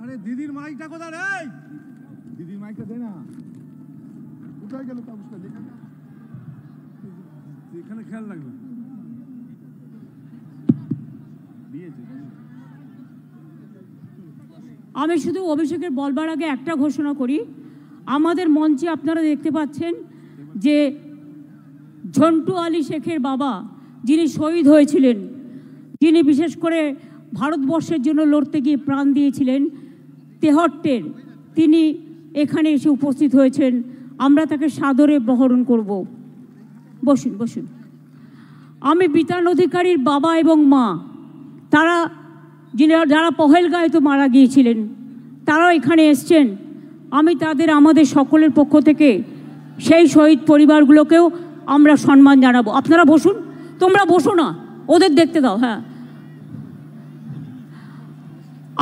আরে দিদির মাইকটা কোথায় রে? দিদির মাইকটা দে না। কোথায় গেল তাবুসটা? এখানে খেয়াল রাখবে। আমি শুধু অভিষেকের বলবার আগে একটা ঘোষণা করি, আমাদের মঞ্চে আপনারা দেখতে পাচ্ছেন যে ঝন্টু আলী শেখের বাবা, যিনি শহীদ হয়েছিলেন, যিনি বিশেষ করে ভারতবর্ষের জন্য লড়তে গিয়ে প্রাণ দিয়েছিলেন, তেহট্টের, তিনি এখানে এসে উপস্থিত হয়েছেন। আমরা তাকে সাদরে বরণ করব। বসুন বসুন। আমি বিতান অধিকারীর বাবা এবং মা, তারা যারা পহেলগাঁওতে মারা গিয়েছিলেন, তারাও এখানে এসছেন। আমি তাদের, আমাদের সকলের পক্ষ থেকে সেই শহীদ পরিবারগুলোকেও আমরা সম্মান জানাবো। আপনারা বসুন, তোমরা বসো না, ওদের দেখতে দাও। হ্যাঁ,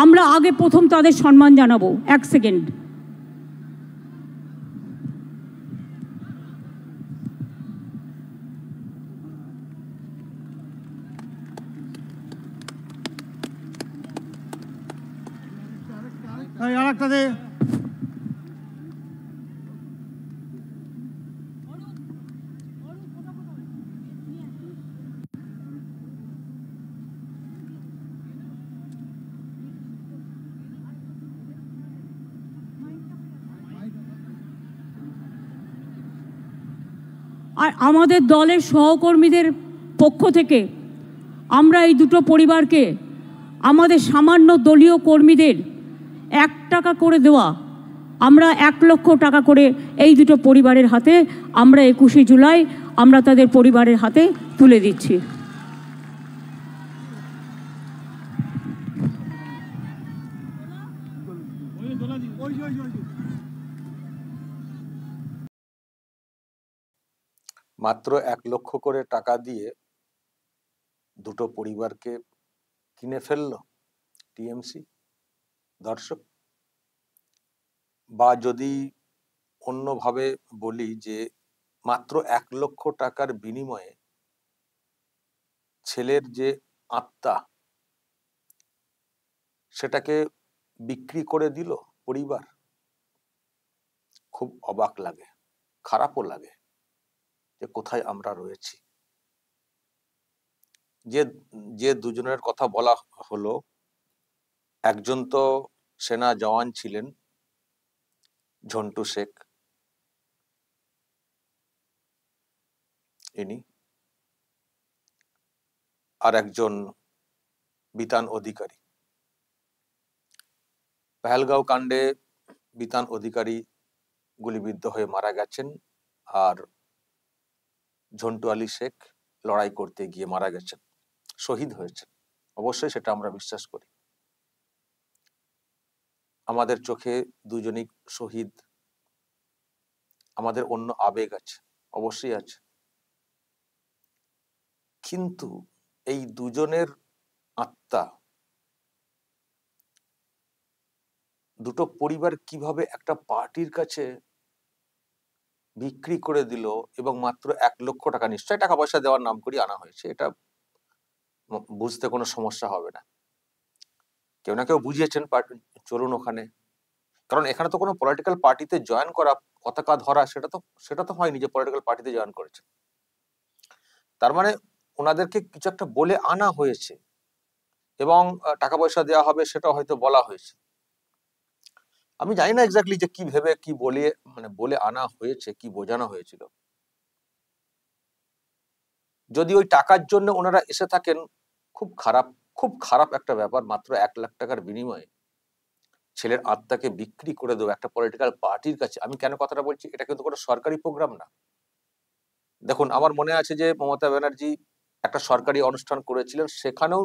আমরা আগে প্রথম তাদের সম্মান জানাবো। এক সেকেন্ড। আর একটা দে। আর আমাদের দলের সহকর্মীদের পক্ষ থেকে আমরা এই দুটো পরিবারকে আমাদের সামান্য দলীয় কর্মীদের 1 টাকা করে দেওয়া, আমরা 1 লক্ষ টাকা করে এই দুটো পরিবারের হাতে আমরা 21শে জুলাই আমরা তাদের পরিবারের হাতে তুলে দিচ্ছি। মাত্র 1 লক্ষ করে টাকা দিয়ে দুটো পরিবারকে কিনে ফেললো টিএমসি। দর্শক, বা যদি অন্যভাবে বলি যে মাত্র 1 লক্ষ টাকার বিনিময়ে ছেলের যে আত্মা, সেটাকে বিক্রি করে দিল পরিবার। খুব অবাক লাগে, খারাপও লাগে যে কোথায় আমরা রয়েছি। যে দুজনের কথা বলা হলো, একজন তো সেনা জওয়ান ছিলেন, ঝন্টু শেখ, ইনি, আর একজন বিতান অধিকারী। পেহেলগাঁও কাণ্ডে বিতান অধিকারী গুলিবিদ্ধ হয়ে মারা গেছেন, আর ঝন্টু আলী শেখ লড়াই করতে গিয়ে মারা গেছেন, শহীদ হয়েছেন। অবশ্যই সেটা আমরা বিশ্বাস করি। আমাদের চোখে দুজনই শহীদ, আমাদের অন্য আবেগ আছে, অবশ্যই আছে। কিন্তু এই দুজনের আত্মা, দুটো পরিবার কিভাবে একটা পার্টির কাছে বিক্রি করে দিল, এবং মাত্র 1 লক্ষ টাকা, নিশ্চয়ই টাকা পয়সা দেওয়ার নাম করে আনা হয়েছে, এটা বুঝতে কোনো সমস্যা হবে না। কেউ না কেউ বুঝিয়েছেন, চলুন ওখানে। কারণ এখানে তো কোনো পলিটিক্যাল পার্টিতে জয়েন করা, পতাকা ধরা, সেটা তো হয়নি যে পলিটিক্যাল পার্টিতে জয়েন করেছে। তার মানে ওনাদেরকে কিছু একটা বলে আনা হয়েছে, এবং টাকা পয়সা দেওয়া হবে সেটা হয়তো বলা হয়েছে। আমি জানি না এক্স্যাক্টলি যে কি ভেবে কি বলে আনা হয়েছে, কি বোঝানো হয়েছিল। যদি ওই টাকার জন্য ওনারা এসে থাকেন, খুব খারাপ একটা ব্যাপার। মাত্র 1 লাখ টাকার বিনিময়ে ছেলের আত্মাকে বিক্রি করে দেবো একটা পলিটিক্যাল পার্টির কাছে। আমি কেন কথাটা বলছি, এটা কিন্তু কোনো সরকারি প্রোগ্রাম না। দেখুন, আমার মনে আছে যে মমতা ব্যানার্জি একটা সরকারি অনুষ্ঠান করেছিলেন, সেখানেও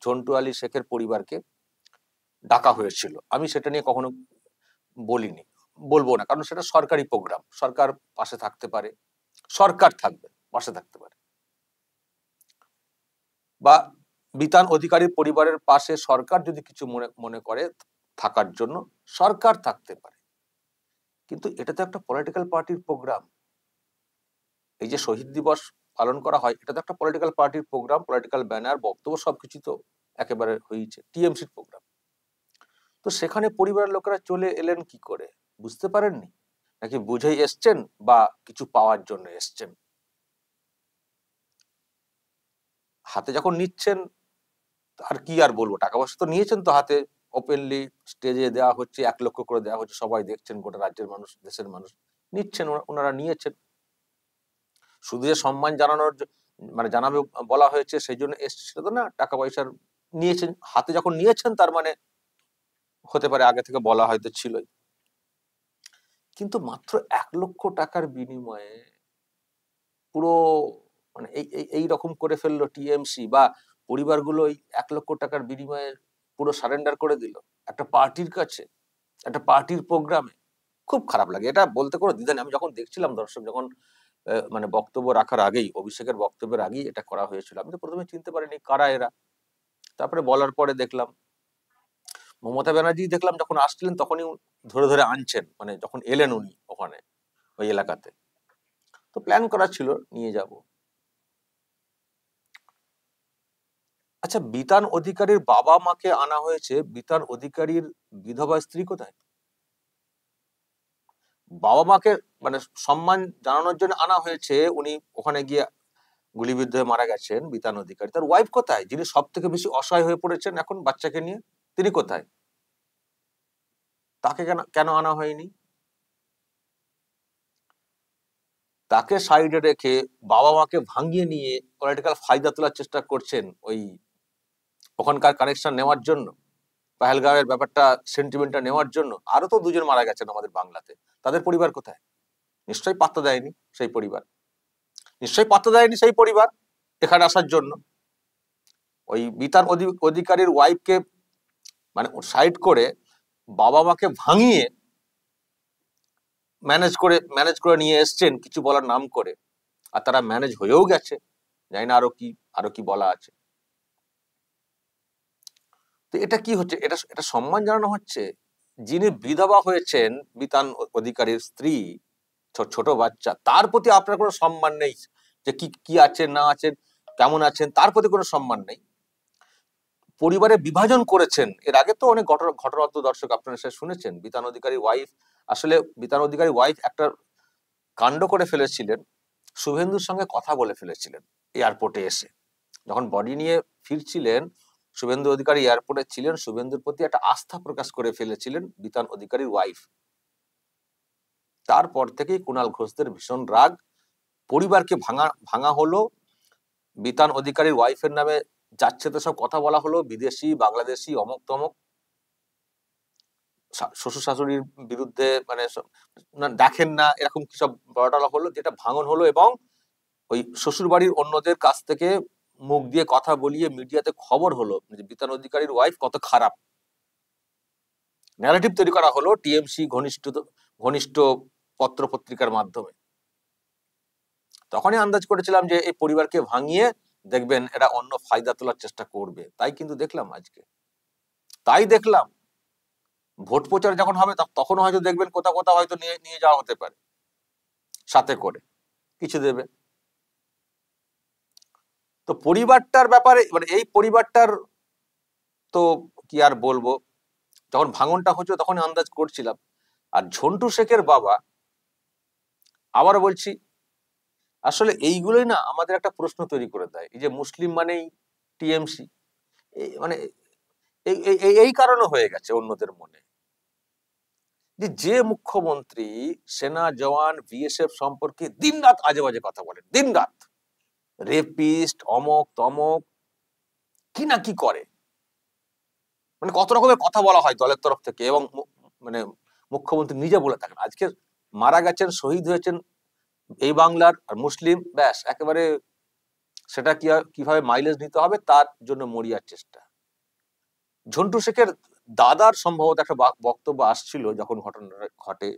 ঝন্টু আলী শেখের পরিবারকে ডাকা হয়েছিল। আমি সেটা নিয়ে কখনো বলবো না, কারণ সেটা সরকারি প্রোগ্রাম। সরকার পাশে থাকতে পারে, সরকার থাকবে, পাশে থাকতে পারে, বা বিতান অধিকারীর পরিবারের পাশে সরকার যদি কিছু মনে করে থাকার জন্য, সরকার থাকতে পারে। কিন্তু এটা তো একটা পলিটিক্যাল পার্টির প্রোগ্রাম। এই যে শহীদ দিবস পালন করা হয়, এটা তো একটা পলিটিক্যাল পার্টির প্রোগ্রাম, পলিটিক্যাল ব্যানার, বক্তব্য, সবকিছু তো একেবারে হয়েছে টিএমসির প্রোগ্রাম। তো সেখানে পরিবারের লোকেরা চলে এলেন কি করে, বুঝতে পারেননি? নাকি বুঝেই এসছেন বা কিছু পাওয়ার জন্য এসছেন? হাতে যখন নিচ্ছেন, আর কি আর বলবো, টাকা পয়সা তো নিয়েছেন তো হাতে, ওপেনলি স্টেজে দেওয়া হচ্ছে, 1 লক্ষ করে দেওয়া হচ্ছে, সবাই দেখছেন, গোটা রাজ্যের মানুষ, দেশের মানুষ নিচ্ছেন, ওনারা নিয়েছেন। শুধু যে সম্মান জানানোর মানে জানাবে বলা হয়েছে সেই জন্য এসছে সেটা তো না, টাকা পয়সার নিয়েছেন, হাতে যখন নিয়েছেন তার মানে হতে পারে আগে থেকে বলা হয়তো ছিলই। কিন্তু মাত্র 1 লক্ষ টাকার বিনিময়ে পুরো মানে এই রকম করে ফেললো টিএমসি, বা পরিবারগুলো এই 1 লক্ষ টাকার বিনিময়ে পুরো সারেন্ডার করে দিল একটা পার্টির কাছে, একটা পার্টির প্রোগ্রামে। খুব খারাপ লাগে, এটা বলতে কোনো দ্বিধা নেই। আমি যখন দেখছিলাম, দর্শক যখন মানে বক্তব্য রাখার আগেই, অভিষেকের বক্তব্যের আগেই এটা করা হয়েছিল, আমি তো প্রথমে চিনতে পারিনি কারা এরা। তারপরে বলার পরে দেখলাম মমতা ব্যানার্জি, দেখলাম যখন আসছিলেন তখনই ধরে ধরে আনছেন, মানে যখন এলেন উনি ওখানে ওই এলাকাতে, তো প্ল্যান করা ছিল নিয়ে যাব। আচ্ছা, বিতান অধিকারীর বাবা মাকে আনা হয়েছে, বিতান অধিকারীর বিধবা স্ত্রী কোথায়? বাবা মাকে মানে সম্মান জানানোর জন্য আনা হয়েছে, উনি ওখানে গিয়ে গুলিবিদ্ধ হয়ে মারা গেছেন বিতান অধিকারী, তার ওয়াইফ কোথায়, যিনি সব থেকে বেশি অসহায় হয়ে পড়েছেন এখন বাচ্চাকে নিয়ে, তিনি কোথায়? তাকে কেন কেন আনা হয়নি? তাকে সাইডে রেখে বাবা মাকে ভাঙিয়ে নিয়ে পলিটিক্যাল ফায়দা তোলার চেষ্টা করছেন, ওই ওখানকার কানেকশন নেওয়ার জন্য, পাহেলগাঁওয়ের ব্যাপারটা, সেন্টিমেন্টটা নেওয়ার জন্য। আরো তো 2 জন মারা গেছেন আমাদের বাংলাতে, তাদের পরিবার কোথায়? নিশ্চয়ই পাত্তা দেয়নি সেই পরিবার, নিশ্চয়ই পাত্তা দেয়নি সেই পরিবার এখানে আসার জন্য। ওই বিতান অধিকারীর ওয়াইফকে মানে সাইড করে বাবা মাকে ভাঙিয়ে ম্যানেজ করে নিয়ে এসছেন কিছু বলার নাম করে, আর তারা ম্যানেজ হয়েও গেছে। জানি না আরো কি বলা আছে। তো এটা কি হচ্ছে? এটা এটা সম্মান জানানো হচ্ছে? যিনি বিধবা হয়েছেন, বিতান অধিকারীর স্ত্রী, ছোট বাচ্চা, তার প্রতি আপনার কোনো সম্মান নেই, যে কি কি আছেন না আছেন, কেমন আছেন, তার প্রতি কোনো সম্মান নেই। পরিবারে বিভাজন করেছেন, এর আগে তো অনেক ঘটনা তো দর্শক আপনারা সে শুনেছেন। বিতান অধিকারী ওয়াইফ, আসলে বিতান অধিকারী ওয়াইফ একটা কাণ্ড করে ফেলেছিলেন, শুভেন্দুর সঙ্গে কথা বলে ফেলেছিলেন এয়ারপোর্টে এসে, যখন বডি নিয়ে ফিরছিলেন, শুভেন্দু অধিকারী এয়ারপোর্টে ছিলেন, শুভেন্দুর প্রতি একটা আস্থা প্রকাশ করে ফেলেছিলেন বিতান অধিকারীর ওয়াইফ। তারপর থেকেই কুণাল ঘোষদের ভীষণ রাগ, পরিবারকে ভাঙা হলো, বিতান অধিকারীর ওয়াইফের নামে যাচ্ছে তো সব কথা বলা হলো, বিদেশি, বাংলাদেশি, অমক তমক, শ্বশুর শাশুড়ির বিরুদ্ধে মানে দেখেন না, এরকম কি সব বড়টা হলো, যেটা ভাঙন হলো। এবং ওই শ্বশুর বাড়ির অন্যদের কাছ থেকে মুখ দিয়ে কথা বলিয়ে মিডিয়াতে খবর হলো যে বিতান অধিকারীর ওয়াইফ কত খারাপ, ন্যারেটিভ তৈরি করা হলো টিএমসি ঘনিষ্ঠ পত্র পত্রিকার মাধ্যমে। তখনই আন্দাজ করেছিলাম যে এই পরিবারকে ভাঙিয়ে দেখবেন এরা অন্য ফায়দা তোলার চেষ্টা করবে। তাই কিন্তু দেখলাম আজকে, তাই দেখলাম ভোট প্রচার যখন হবে তখন হয়তো দেখবেন কোথাও কোথাও হয়তো নিয়ে যাওয়া হতে পারে, সাথে করে কিছু দেবে। তো পরিবারটার ব্যাপারে, মানে এই পরিবারটার তো কি আর বলবো, যখন ভাঙনটা হচ্ছে তখন আন্দাজ করছিলাম। আর ঝন্টু শেখের বাবা, আবার বলছি, আসলে এইগুলোই না আমাদের একটা প্রশ্ন তৈরি করে দেয়। এই যে মুসলিম মানেই টিএমসি, মানে এই কারণে হয়ে গেছে অন্যদের মনে, যে মুখ্যমন্ত্রী সেনা জওয়ান বিএসএফ সম্পর্কে দিনরাত আজে বাজে কথা বলেন, দিনরাত রেপিস্ট, অমক তমক, কি না কি করে, মানে কত রকমের কথা বলা হয় দলের তরফ থেকে, এবং মানে মুখ্যমন্ত্রী নিজে বলে থাকেন আজকে মারা গেছেন, শহীদ হয়েছেন এই বাংলার আর মুসলিম, ব্যাস একেবারে সেটা কিভাবে মাইলেজ নিতে হবে তার জন্য মরিয়ার চেষ্টা। ঝন্টু শেখের দাদার সম্ভবত একটা বক্তব্য আসছিল যখন ঘটনাটা ঘটে,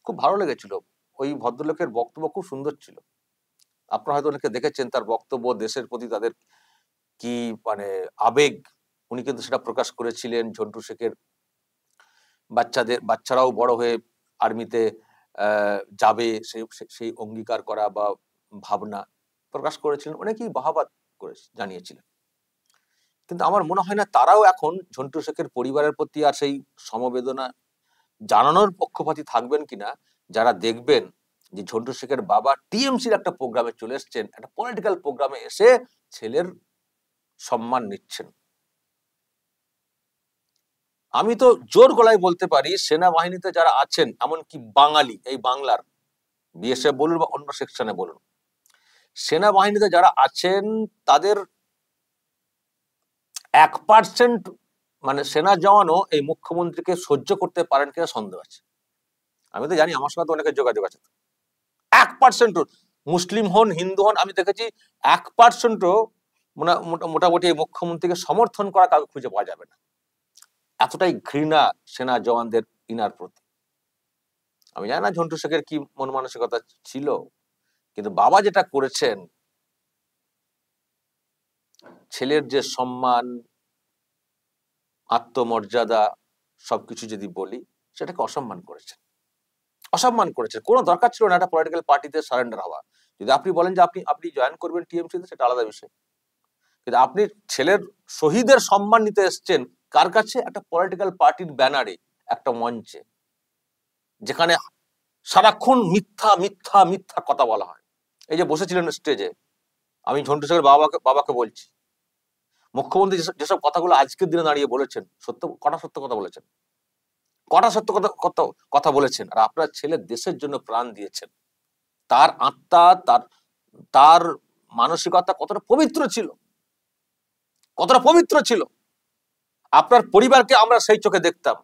খুব ভালো লেগেছিল। ওই ভদ্রলোকের বক্তব্য খুব সুন্দর ছিল, আপনারা হয়তো অনেকে দেখেছেন তার বক্তব্য, দেশের প্রতি তাদের কি মানে আবেগ, উনি কিন্তু সেটা প্রকাশ করেছিলেন। ঝন্টু শেখের বাচ্চারাও বড় হয়ে আর্মিতে যাবে, সেই অঙ্গীকার করা বা ভাবনা প্রকাশ করেছিলেন, অনেকেই বাহাবা করে জানিয়েছিলেন। কিন্তু আমার মনে হয় না তারাও এখন ঝন্টু শেখের পরিবারের প্রতি আর সেই সমবেদনা জানানোর পক্ষপাতী থাকবেন কিনা, যারা দেখবেন যে ঝন্টু শেখের বাবা টিএমসির একটা প্রোগ্রামে চলে এসছেন, একটা পলিটিক্যাল প্রোগ্রামে এসে ছেলের সম্মান নিচ্ছেন। আমি তো জোর গলায় বলতে পারি সেনাবাহিনীতে যারা আছেন, এমনকি বাঙালি, এই বাংলার বিএসএফ বলুন বা অন্য সেকশনে বলুন, সেনাবাহিনীতে যারা আছেন তাদের 1% মানে সেনা জওয়ানও এই মুখ্যমন্ত্রীকে সহ্য করতে পারেন কিনা সন্দেহ আছে। আমি তো জানি আমার সঙ্গে তো অনেকের যোগাযোগ আছে, 1% মুসলিম হন হিন্দু হন, আমি দেখেছি 1%ও মোটামুটি এই মুখ্যমন্ত্রীকে সমর্থন করা কাউকে খুঁজে পাওয়া যাবে না। এতটাই ঘৃণা সেনা জওয়ানদের ইনার প্রতি। আমি জানি না ঝন্টু শেখের কি মন মানসিকতা ছিল, কিন্তু বাবা যেটা করেছেন, ছেলের যে সম্মান আত্মমর্যাদা সবকিছু যদি বলি, সেটাকে অসম্মান করেছেন, অসম্মান করেছেন। কোনো দরকার ছিল না একটা পলিটিক্যাল পার্টিতে সারেন্ডার হওয়া। যদি আপনি বলেন যে আপনি জয়েন করবেন টিএমসিতে, সেটা আলাদা বিষয়, কিন্তু আপনি ছেলের শহীদের সম্মান নিতে এসছেন কার কাছে? একটা পলিটিক্যাল পার্টির ব্যানারে, একটা মঞ্চে, যেখানে সারাক্ষণ মিথ্যা মিথ্যা মিথ্যা কথা বলা হয়। এই যে বসেছিলেন স্টেজে, আমি ঝন্টু শেখের বাবাকে বলছি, মুখ্যমন্ত্রী যেসব কথাগুলো আজকের দিনে দাঁড়িয়ে বলেছেন, কটা সত্য কথা বলেছেন, কটা সত্য কথা বলেছেন। আর আপনার ছেলে দেশের জন্য প্রাণ দিয়েছেন, তার আত্মা, তার মানসিকতা কতটা পবিত্র ছিল, কতটা পবিত্র ছিল। আপনার পরিবারকে আমরা সেই চোখে দেখতাম,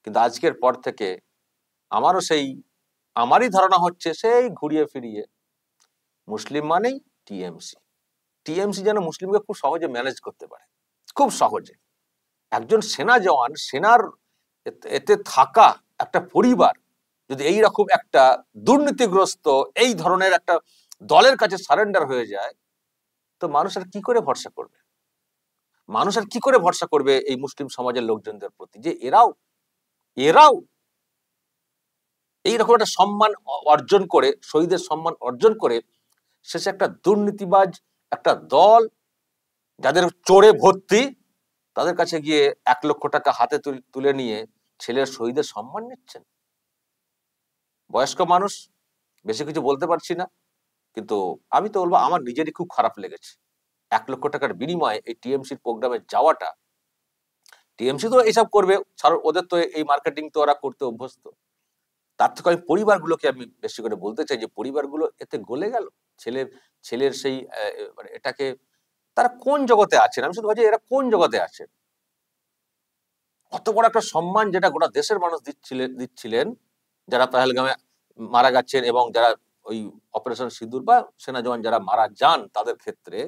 কিন্তু আজকের পর থেকে আমারই ধারণা হচ্ছে সেই ঘুরিয়ে ফিরিয়ে মুসলিম মানেই টিএমসি। টিএমসি যেন মুসলিমকে খুব সহজে ম্যানেজ করতে পারে, খুব সহজে। একজন সেনা জওয়ান, সেনার এতে থাকা একটা পরিবার যদি এইরকম একটা দুর্নীতিগ্রস্ত এই ধরনের একটা দলের কাছে সারেন্ডার হয়ে যায়, তো মানুষ আর কি করে ভরসা করবে? মানুষ আর কি করে ভরসা করবে এই মুসলিম সমাজের লোকজনদের প্রতি, যে এরাও এইরকম একটা সম্মান অর্জন করে, শহীদের সম্মান অর্জন করে, শেষে একটা দুর্নীতিবাজ একটা দল, যাদের চোরে ভর্তি, তাদের কাছে গিয়ে 1 লক্ষ টাকা হাতে তুলে নিয়ে ছেলের শহীদের সম্মান নিচ্ছেন। বয়স্ক মানুষ, বেশি কিছু বলতে পারছি না, কিন্তু আমি তো বলবো আমার নিজেরই খুব খারাপ লেগেছে 1 লক্ষ টাকার বিনিময়ে এই টিএমসির প্রোগ্রামে যাওয়াটা। টিএমসি তো এইসব করবে, ওদের তো এই মার্কেটিং তো ওরা করতে অভ্যস্ত। তার থেকে আমি পরিবারগুলোকে আমি বেশি করে বলতে চাই যে পরিবারগুলো এতে গলে গেল। ছেলের সেই মানে এটাকে, তারা কোন জগতে আছেন? আমি শুধু ভাবছি এরা কোন জগতে আছেন? কত বড় একটা সম্মান যেটা গোটা দেশের মানুষ দিচ্ছিলেন, যারা পেহেলগামে মারা গেছেন এবং যারা ওই অপারেশন সিঁদুর বা সেনা জওয়ান যারা মারা যান, তাদের ক্ষেত্রে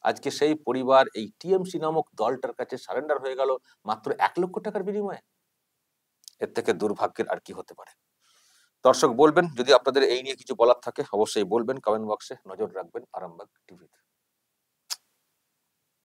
আজকে সেই পরিবার এই টিএমসি নামক দলটার কাছে সারেন্ডার হয়ে গেল মাত্র 1 লক্ষ টাকার বিনিময়ে। এর থেকে দুর্ভাগ্যের আর কি হতে পারে? দর্শক বলবেন, যদি আপনাদের এই নিয়ে কিছু বলার থাকে অবশ্যই বলবেন কমেন্ট বক্সে। নজর রাখবেন আরামবাগ টিভিতে।